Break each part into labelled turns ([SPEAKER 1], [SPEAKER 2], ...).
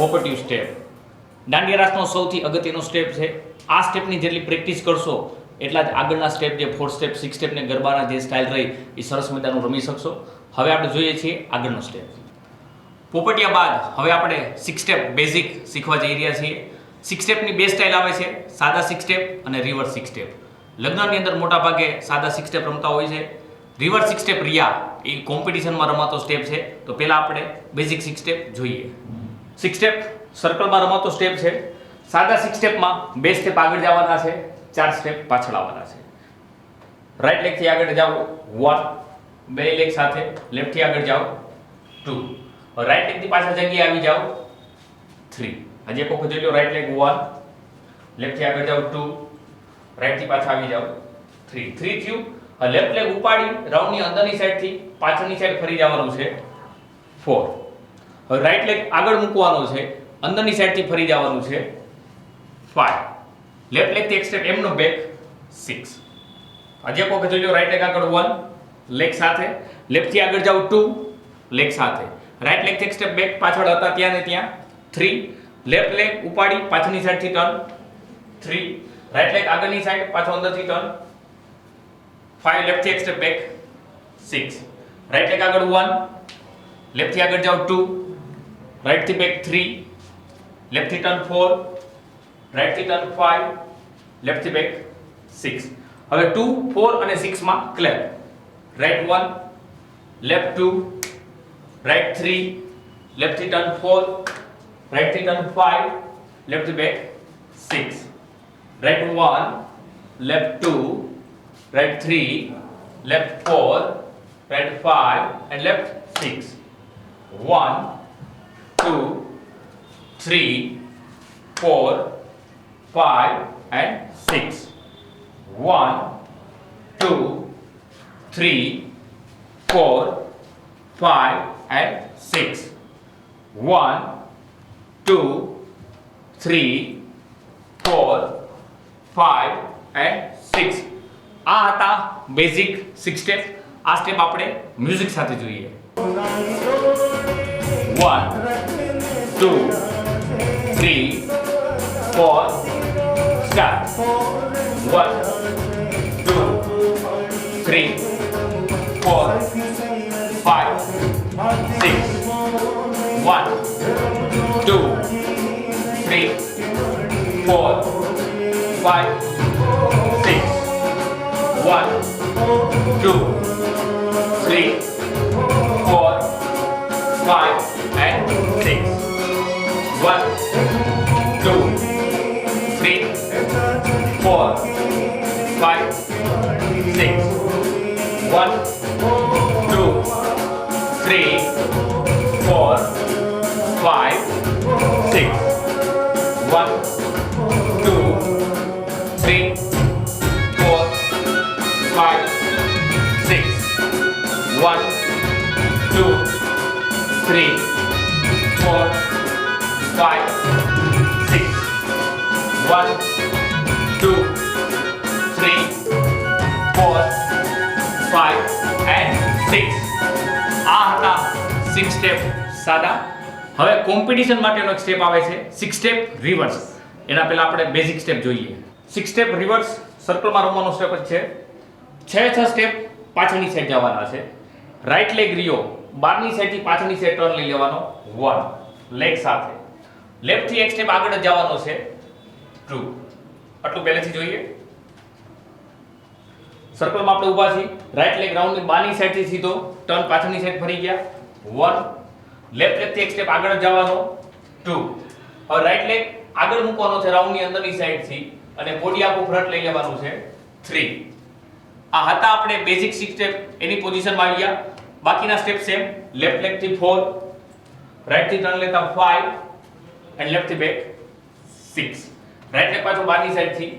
[SPEAKER 1] પોપટિવ step. Dandiya રાસનો સૌથી અગત્યનો step છે. આ સ્ટેપની જેટલી પ્રેક્ટિસ કરશો એટલા જ આગળના સ્ટેપ જે 4 સ્ટેપ 6 સ્ટેપ ને ગરબાના જે સ્ટાઇલ રહી એ સરસ મજાનું રમી શકશો. હવે આપણે જોઈએ છીએ આગળનો સ્ટેપ. પોપટિયા બાદ હવે આપણે 6 સ્ટેપ બેઝિક શીખવા જઈ રહ્યા છીએ. 6 સ્ટેપની બે સ્ટાઇલ આવે છે, સાદા 6 સ્ટેપ અને રિવર્સ 6 સ્ટેપ. લગ્નની અંદર મોટા ભાગે સાદા 6 સ્ટેપ રમતા હોય છે. રિવર્સ 6 સ્ટેપ રિયા એ કોમ્પિટિશનમાં રમાતો સ્ટેપ છે. તો પહેલા આપણે બેઝિક 6 સ્ટેપ જોઈએ. 6 સ્ટેપ સર્કલમાં રમાતો સ્ટેપ છે. સાદા 6 સ્ટેપમાં બે સ્ટેપ આગળ જવાના છે, 4 સ્ટેપ પાછળ આવવાના છે. રાઈટ લેગથી આગળ જાઓ 1, બે લેગ સાથે લેફ્ટથી આગળ જાઓ 2, રાઈટ લેગથી પાછળ જગ્યાએ આવી જાઓ 3. હજી એક વખત જોઈ લો. રાઈટ લેગ 1, લેફ્ટથી આગળ જાઓ 2, રાઈટથી પાછા આવી જાઓ 3. 3 થયું. લેફ્ટ લેગ ઉપાડી રાઉન્ડની અંદરની સાઈડથી પાછળની સાઈડ ફરી જવાનું છે 4. હવે રાઈટ લેગ આગળ મૂકવાનો છે, અંદરની સાઈડથી ફરી જવાનું છે 5. લેફ્ટ લેગથી એક સ્ટેપ એમનો બેક 6. હજી એક વખત જોઈ લો. રાઈટ લેગ આગળ 1, લેગ સાથે, લેફ્ટથી આગળ જાઓ 2, લેગ સાથે, રાઈટ લેગથી એક સ્ટેપ બેક પાછળ હતા ત્યાં ને ત્યાં 3. લેફ્ટ લેગ ઉપાડી પાછળની સાઈડથી ટર્ન 3. રાઈટ લેગ આગળની સાઈડ પાછો અંદરથી ટર્ન 5. લેફ્ટથી એક સ્ટેપ બેક 6. રાઈટ લેગ આગળ 1, લેફ્ટથી આગળ જાઓ 2, રાઈટથી બેક 3, લેફ્ટથી ટર્ન 4, રાઈટથી ટર્ન 5, લેફ્ટથી બેક 6. હવે 2, 4 અને 6 માં ક્લેપ. રાઈટ 1, લેફ્ટ 2, રાઈટ 3, લેફ્ટથી ટર્ન 4, રાઈટથી ટર્ન 5, લેફ્ટથી back 6. Right 1, left 2, right 3, left 4, right 5 and left 6. 1, 2, 3, 4, 5 and 6. 1, 2, 3, 4, 5 and 6. 1, 2, 3, 4, 5 and 6. આ હતા બેઝિક 6 સ્ટેપ. આ સ્ટેપ આપણે મ્યુઝિક સાથે જોઈએ. 1, 2, 3, 4 સ્ટાર્ટ. 1, 2, 3, 4, 5, 6. 1, 2, 3, 4, 5, 6. 1, 2, 3, 4, 5 and 6. 1, 2, 3, 4, 5, 6. 1, 2, 3, 4, 5, 6. 1, 2, 3, 4, 5, 6. 1, 2, 3, 4, 5, 6. 1, 2, 3, 4, 5 and 6. આ હતા 6 સ્ટેપ સાદા. હવે કોમ્પિટિશન માટેનો એક સ્ટેપ આવે છે 6 સ્ટેપ રિવર્સ. એના પહેલા આપણે બેઝિક સ્ટેપ જોઈએ. 6 સ્ટેપ રિવર્સ સર્કલમાં રમવાનો સ્ટેપ જ છે. 6 સ્ટેપ પાછળની સાઈડ જવાના છે. રાઈટ લેગ રિયો, બારની સાઈડથી પાછળની સાઈડ ટર્ન લઈ લેવાનો 1, લેગ સાથે, લેફ્ટથી એક સ્ટેપ આગળ જ જવાનો છે 2. આટલું પહેલેથી જોઈએ. સર્કલમાં આપણે ઊભા છીએ. રાઈટ લેગ રાઉન્ડની બારની સાઈડથી સીધો ટર્ન પાછળની સાઈડ ફરી ગયા 1. લેફ્ટ લેગથી એક સ્ટેપ આગળ જ જવાનો 2. હવે રાઈટ લેગ આગળ મૂકવાનો છે રાઉન્ડની અંદરની સાઈડથી અને બોડી આખું ફ્રન્ટ લઈ લેવાનું છે 3. આ હતા આપણે બેઝિક 6 સ્ટેપ. એની પોઝિશનમાં આવી ગયા. બાકીના સ્ટેપ સેમ. લેફ્ટ લેગ થી 4, રાઈટ થી ટર્ન લેતા 5 એન્ડ લેફ્ટ થી બેક 6. રાઈટ લેગ પાછો બારની સાઈડ થી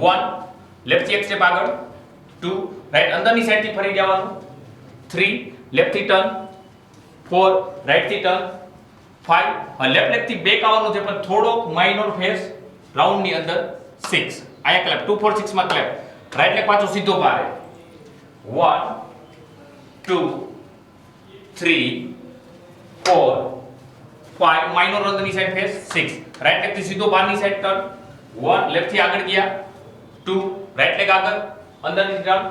[SPEAKER 1] 1, લેફ્ટ થી એક સ્ટેપ આગળ 2, રાઈટ અંદરની સાઈડ થી ફરી જવાનું 3, લેફ્ટ થી ટર્ન 4, રાઈટ થી ટર્ન 5. લેફ્ટ લેગ થી બેક આવવાનું છે પણ થોડો માઇનર ફેસ રાઉન્ડ ની અંદર 6. આયા ક્લેપ 2 4 6 માં ક્લેપ. રાઈટ લેગ પાછો સીધો બારે 1, 2, 3, 4, 5 માઇનર અંદરની સાઈડ ફેસ 6 રાઈટ લેગ થી સીધો બહારની સાઈડ ટર્ન 1 લેફ્ટ થી આગળ ગયા 2 રાઈટ લેગ આગળ અંદરની ટર્ન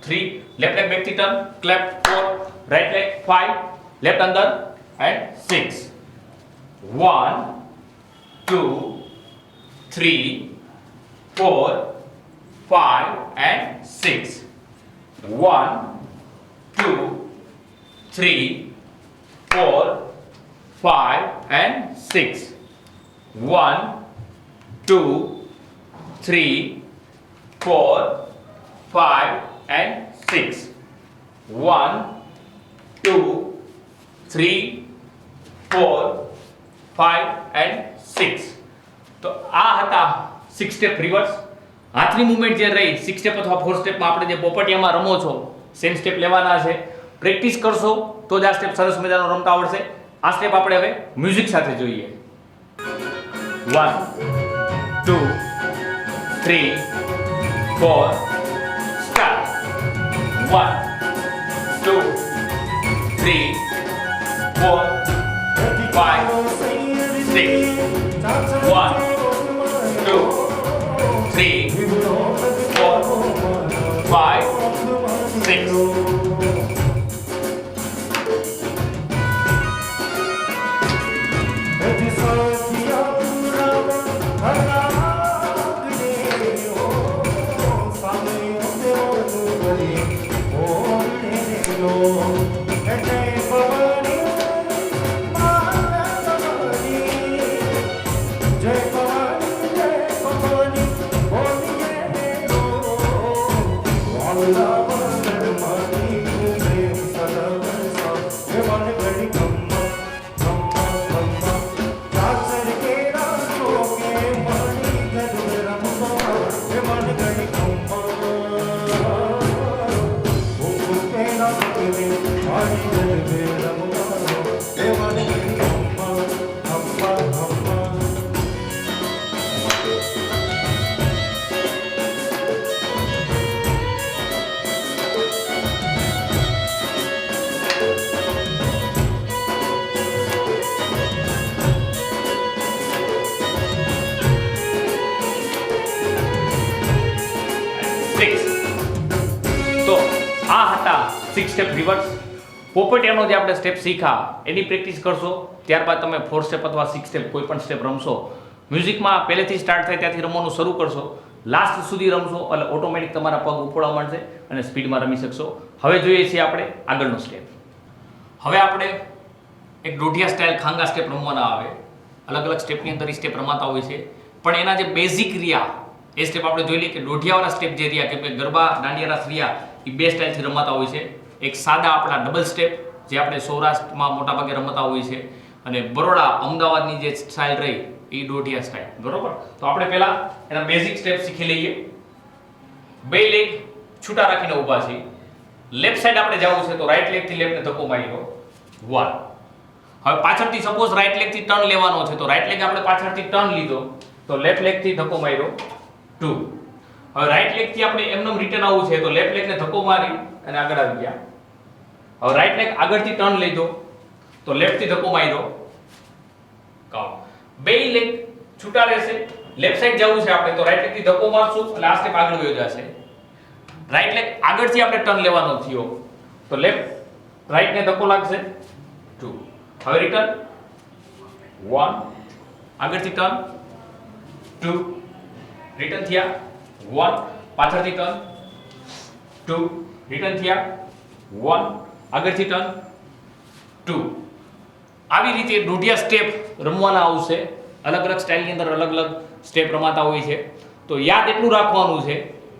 [SPEAKER 1] 3 લેફ્ટ લેગ બેક થી turn clap 4 right leg 5 left અંદર and 6 1 2 3 4 5 and 6 1 2 3 4 5 and 6 1 2 3 4 5 and 6 1 2 3 4 5 and 6 તો આ હતા 6 સ્ટેપ રિવર્સ હાથની મૂવમેન્ટ જે રહી 6 સ્ટેપ અથવા 4 સ્ટેપમાં આપણે જે પોપટિયામાં રમો છો સેમ સ્ટેપ લેવાના છે પ્રેક્ટિસ કરશો તો જ આ સ્ટેપ સરસ મજાનો રમતા આવડશે આ સ્ટેપ આપણે હવે મ્યુઝિક સાથે જોઈએ 1 2 3 4 સ્ટાર્ટ 1 2 3 4 5 6 1 2 3 4 5 6 તો આ હતા 6 સ્ટેપ રિવર્સ પોપટિયાનો જે આપણે સ્ટેપ શીખા એની પ્રેક્ટિસ કરશો ત્યારબાદ તમે 4 સ્ટેપ અથવા 6 સ્ટેપ કોઈ પણ સ્ટેપ રમશો મ્યુઝિકમાં પહેલેથી સ્ટાર્ટ થાય ત્યાંથી રમવાનું શરૂ કરશો લાસ્ટ સુધી રમશો એટલે ઓટોમેટિક તમારા પગ ઉપડવા માંડશે અને સ્પીડમાં રમી શકશો હવે જોઈએ છીએ આપણે આગળનો સ્ટેપ હવે આપણે એક દોઢિયા સ્ટાઇલ ખાંગા સ્ટેપ રમવાના આવે અલગ અલગ સ્ટેપની અંદર એ સ્ટેપ રમાતા હોય છે પણ એના જે બેઝિક રહ્યા એ સ્ટેપ આપણે જોઈ લઈએ કે દોઢિયાવાળા સ્ટેપ જે રહ્યા કે ગરબા દાંડિયારાસ રહ્યા એ બે સ્ટાઇલથી રમાતા હોય છે એક સાદા આપણા ડબલ સ્ટેપ જે આપણે સૌરાષ્ટ્રમાં મોટાભાગે રમતા હોય છે અને બરોડા અમદાવાદની જે સ્ટાઇલ રહી એ દોઢિયા સ્ટાઇલ બરોબર તો આપણે પહેલા એના બેઝિક સ્ટેપ શીખી લઈએ બે લેગ છૂટા રાખીને ઊભા છે લેફ્ટ સાઈડ આપણે જવું છે તો રાઈટ લેગ થી લેફ્ટને ધક્કો માર્યો 1 હવે પાછળથી સપોઝ રાઈટ લેગ થી ટર્ન લેવાનો છે તો રાઈટ લેગ આપણે પાછળથી ટર્ન લીધો તો લેફ્ટ લેગ થી ધક્કો માર્યો 2 હવે રાઈટ લેગ થી આપણે એમનેમ રિટર્ન આવવું છે તો લેફ્ટ લેગને ધક્કો મારી અને આગળ આવી ગયા હવે રાઈટ લેગ આગળથી ટર્ન લીધો તો લેફ્ટ થી ધક્કો માર્યો કાઉન્ટ બે લેગ છૂટા રહેશે લેફ્ટ સાઈડ જવું છે આપણે તો રાઈટ લેગ થી ધક્કો મારશું એટલે આ સ્ટેપ આગળ વયો જશે રાઈટ લેગ આગળથી આપણે ટર્ન લેવાનો થયો તો લેફ્ટ રાઈટ ને ધક્કો લાગશે 2 હવે રિટર્ન 1 આગળથી ટર્ન 2 રિટર્ન થયા 1 પાછળથી ટર્ન 2 રિટર્ન થયા 1 આગળથી ટર્ન 2 આવી રીતે દોઢિયા સ્ટેપ રમવાના આવશે અલગ અલગ સ્ટાઇલની અંદર અલગ અલગ સ્ટેપ રમાતા હોય છે તો યાદ એટલું રાખવાનું છે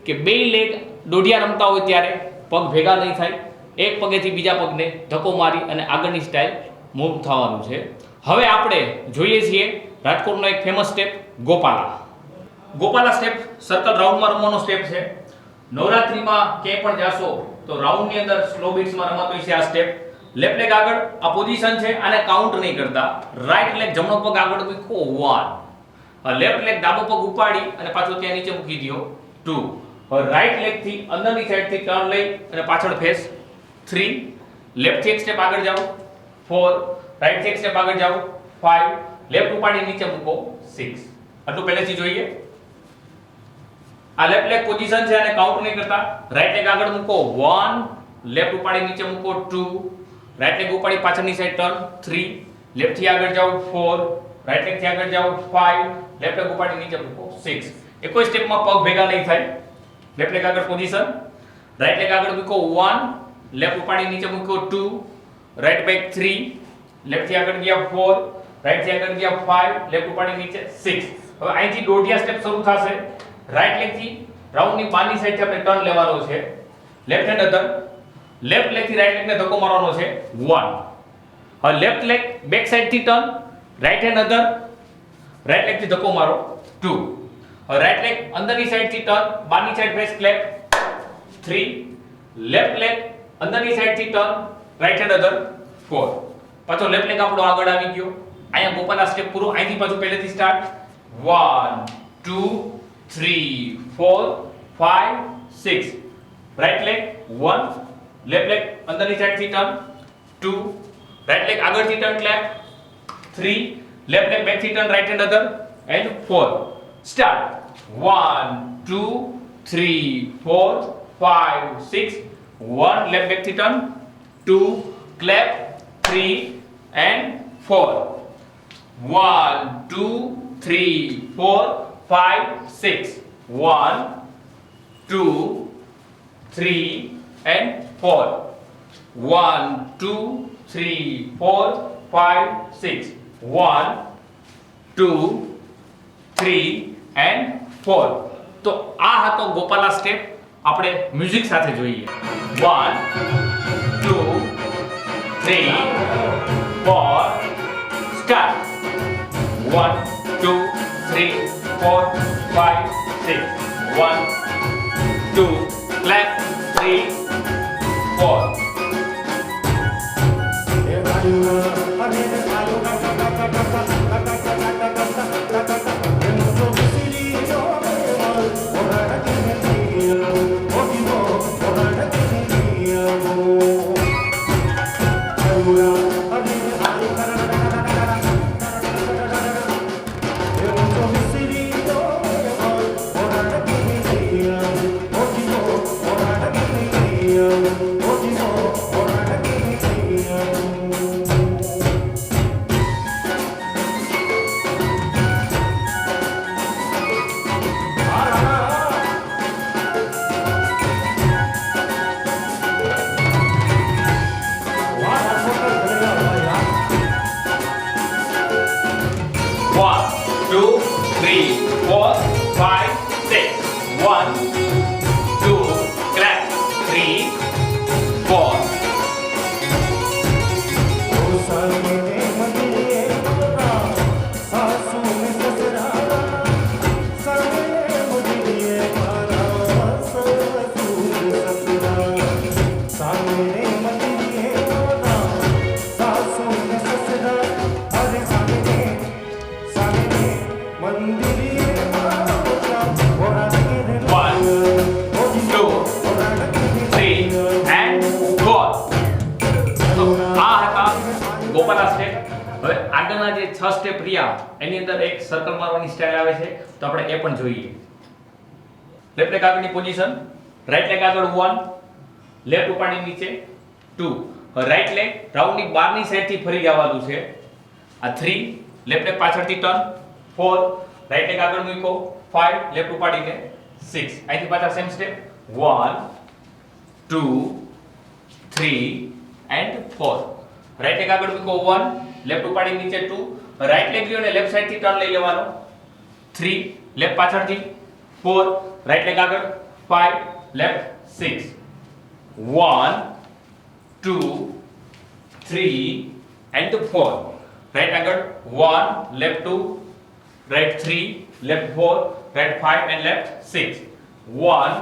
[SPEAKER 1] કે બે લેગ દોઢિયા રમતા હોય ત્યારે પગ ભેગા નહીં થાય એક પગેથી બીજા પગને ધક્કો મારી અને આગળની સ્ટાઇલ મૂવ થવાનું છે હવે આપણે જોઈએ છીએ રાજકોટનો એક famous step Gopala step circle રાઉન્ડમાં રમવાનો સ્ટેપ છે નવરાત્રીમાં ક્યાંય પણ જાશો તો રાઉન્ડની અંદર સ્લો બીટ્સમાં રમાતો હોય છે આ સ્ટેપ લેફ્ટ લેગ આગળ આ પોઝિશન છે આને કાઉન્ટ નહીં કરતા રાઈટ લેગ જમણો પગ આગળ મૂકો 1 લેફ્ટ લેગ ડાબો પગ ઉપાડી અને પાછો ત્યાં નીચે મૂકી દો 2 હવે રાઈટ લેગ થી અંદરની સાઈડ થી ટર્ન લઈ અને પાછળ ફેસ 3 લેફ્ટ થી એક સ્ટેપ આગળ જાઓ 4 રાઈટ થી એક સ્ટેપ આગળ જાઓ 5 લેફ્ટ ઉપાડી નીચે મૂકો 6 આટલું પહેલેથી જોઈએ આ લેફ્ટ લેગ પોઝિશન છે અને કાઉન્ટ નહીં કરતા રાઈટ લેગ આગળ મૂકો 1 લેફ્ટ ઉપાડી નીચે મૂકો 2 રાઈટ લેગ ઉપાડી પાછળની સાઈડ ટર્ન 3 લેફ્ટ થી આગળ જાઓ 4 રાઈટ લેગ થી આગળ જાઓ 5 લેફ્ટ લેગ ઉપાડી નીચે મૂકો 6 એકોય સ્ટેપમાં પગ ભેગા નહીં થાય લેફ્ટ લેગ આગળ પોઝિશન રાઈટ લેગ આગળ મૂકો 1 લેફ્ટ ઉપાડી નીચે મૂકો 2 રાઈટ બેક 3 લેફ્ટ થી આગળ ગયા 4 રાઈટ થી આગળ ગયા 5 લેફ્ટ ઉપાડી નીચે 6 હવે અહીંથી દોઢિયા સ્ટેપ શરૂ થશે રાઈટ લેગ થી રાઉન્ડ ની બાની સાઈડ થી આપણે ટર્ન લેવાનો છે left hand other left leg થી રાઈટ લેગ ને ધક્કો મારવાનો છે 1 હવે લેફ્ટ લેગ બેક સાઈડ થી turn right hand other right leg થી ધક્કો મારો 2 હવે રાઈટ લેગ અંદરની સાઈડ થી ટર્ન બાની side face clap 3 left leg અંદરની સાઈડ થી ટર્ન રાઈટ હેન્ડ અધર 4 પાછો લેફ્ટ લેગ આપણો આગળ આવી ગયો અહીંયા ગોપાલા સ્ટેપ પૂરો અહીંથી પાછું પહેલેથી start 1 2 3 4 5 6 right leg 1 left leg અંદરની સાઈડ થી ટર્ન 2 રાઈટ લેગ આગળથી turn clap 3 left leg back થી turn right hand other end 4 start 1 2 3 4 5 6 1 left back થી turn 2 clap 3 and 4 1 2 3 4 5 6 1 2 3 and 4 1 2 3 4 5 6 1 2 3 and 4 તો આ હતો ગોપાલા સ્ટેપ આપણે મ્યુઝિક સાથે જોઈએ 1 2 3 4 start 1 2 3 4 5 6 1 2 clap 3 4 ગોપાલા સ્ટેપ હવે આગળના જે 6 સ્ટેપ રહ્યા એની અંદર એક સર્કલ મારવાની સ્ટાઇલ આવે છે તો આપણે એ પણ જોઈએ લેફ્ટ લેગ આગળની પોઝિશન રાઈટ લેગ આગળ 1 લેફ્ટ ઉપાડી નીચે 2 રાઈટ લેગ રાઉન્ડ ની બહારની સાઈડ થી ફરી જવાનું છે આ 3 લેફ્ટ લેગ પાછળથી ટર્ન 4 રાઈટ લેગ આગળ મૂકો 5 લેફ્ટ ઉપાડીને 6 અહીંથી પાછા same step 1 2 3 and 4 right leg આગળ મૂકો 1 લેફ્ટ ઉપાડી નીચે 2 રાઈટ લેગ લ્યો ને લેફ્ટ સાઈડ થી ટર્ન લઈ લેવાનો 3 લેફ્ટ પાછળથી 4 રાઈટ લેગ આગળ 5 લેફ્ટ 6 1 2 3 and 4 રાઈટ આગળ 1 left 2 right 3 left 4 right 5 and left 6 1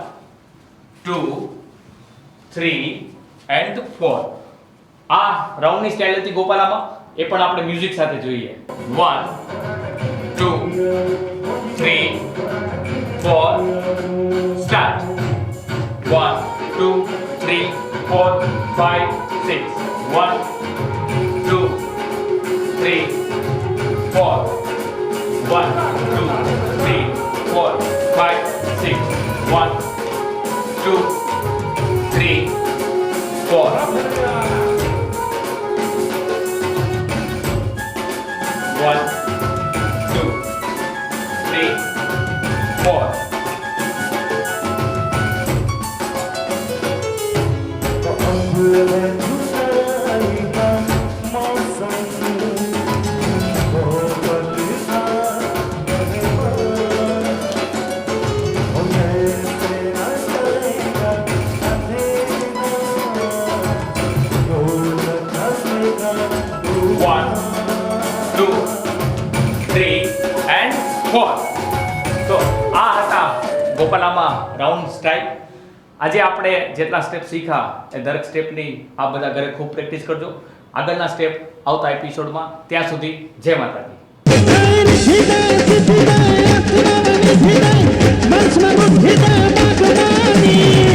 [SPEAKER 1] 2 3 and 4 આ રાઉન્ડ ની સ્ટાઇલ હતી ગોપાલામાં એ પણ આપણે મ્યુઝિક સાથે જોઈએ 1 2 3 4 સ્ટાર્ટ 1 2 3 4 5 6 1 2 3 4 1 2 3 4 5 6 1 2 3 4 1 2 3 4 1 2 3 and 4 તો આ હતા ગોપાલામાં રાઉન્ડ સ્ટાઇલ આજે આપણે જેટલા સ્ટેપ શીખ્યા એ દરેક સ્ટેપની આ બધા ઘરે ખૂબ પ્રેક્ટિસ કરજો આગળના સ્ટેપ આવતા એપિસોડમાં ત્યાં સુધી જય માતાજી
[SPEAKER 2] Hidayah, hidayah, hidayah, hidayah, hidayah, hidayah, hidayah, hidayah,